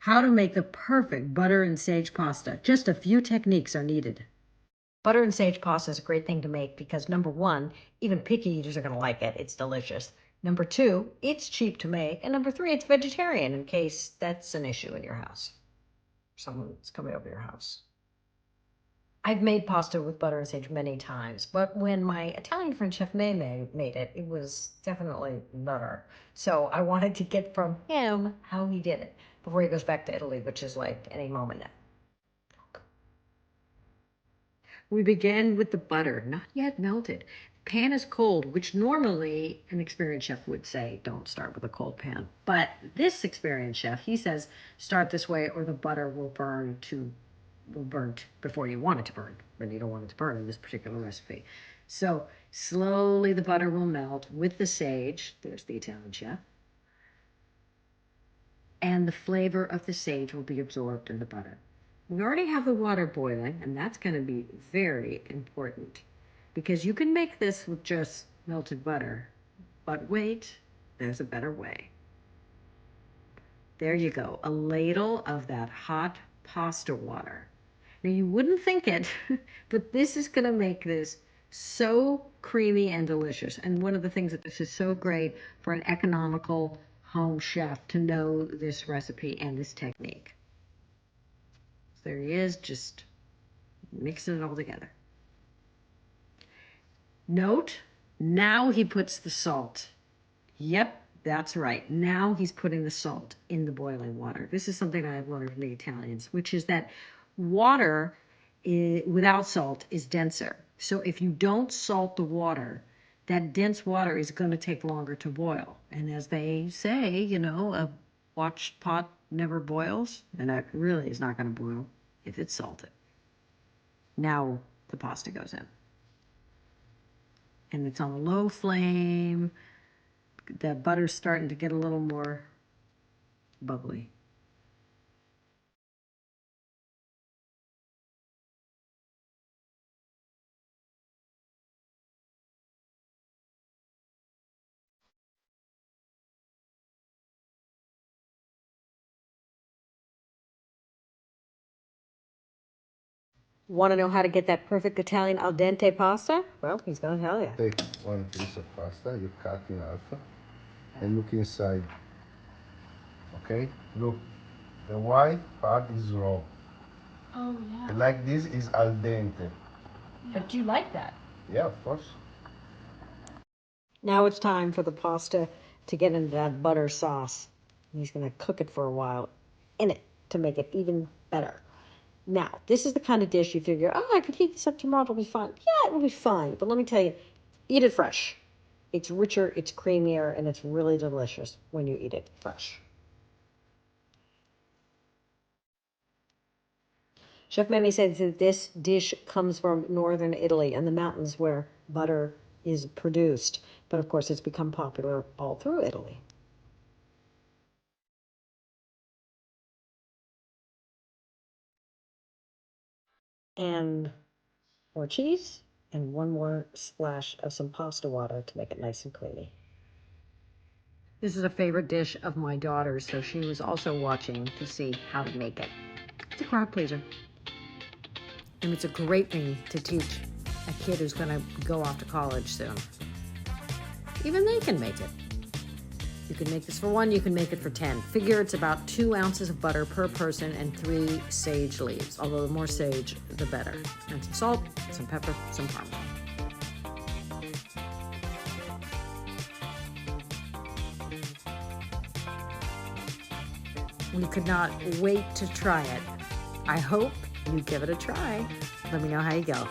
How to make the perfect butter and sage pasta. Just a few techniques are needed. Butter and sage pasta is a great thing to make because number one, even picky eaters are going to like it. It's delicious. Number two, it's cheap to make. And number three, it's vegetarian in case that's an issue in your house. Someone's coming over your house. I've made pasta with butter and sage many times, but when my Italian friend Chef Meme made it, it was definitely better. So I wanted to get from him how he did it before he goes back to Italy, which is like any moment now. We begin with the butter, not yet melted. Pan is cold, which normally an experienced chef would say, don't start with a cold pan. But this experienced chef, he says, start this way or the butter will burn before you want it to burn, but you don't want it to burn in this particular recipe. So slowly the butter will melt with the sage. There's the Italian chef. And the flavor of the sage will be absorbed in the butter. We already have the water boiling, and that's going to be very important because you can make this with just melted butter, but wait, there's a better way. There you go, a ladle of that hot pasta water. Now you wouldn't think it, but this is going to make this so creamy and delicious. And one of the things that this is so great for an economical home chef to know this recipe and this technique. So there he is, just mixing it all together. Note, now he puts the salt. Yep, that's right. Now he's putting the salt in the boiling water. This is something I've learned from the Italians, which is that water without salt is denser. So if you don't salt the water, that dense water is going to take longer to boil. And as they say, you know, a watched pot never boils, and that really is not going to boil if it's salted. Now the pasta goes in. And it's on a low flame. The butter's starting to get a little more bubbly. Want to know how to get that perfect Italian al dente pasta? Well, he's going to tell you. Take one piece of pasta, you cut in half, and look inside. Okay? Look, the white part is raw. Oh, yeah. And like this is al dente. But you like that. Yeah, of course. Now it's time for the pasta to get into that butter sauce. He's going to cook it for a while in it to make it even better. Now, this is the kind of dish you figure, oh, I could heat this up tomorrow, it'll be fine. Yeah, it will be fine. But let me tell you, eat it fresh. It's richer, it's creamier, and it's really delicious when you eat it fresh. Chef Mimi says that this dish comes from northern Italy and the mountains where butter is produced. But of course, it's become popular all through Italy. And more cheese and one more splash of some pasta water to make it nice and creamy. This is a favorite dish of my daughter's, so she was also watching to see how to make it. It's a crowd pleaser. And it's a great thing to teach a kid who's going to go off to college soon. Even they can make it. You can make this for one, you can make it for 10. Figure it's about 2 ounces of butter per person and 3 sage leaves. Although the more sage, the better. And some salt, some pepper, some parmesan. We could not wait to try it. I hope you give it a try. Let me know how you go.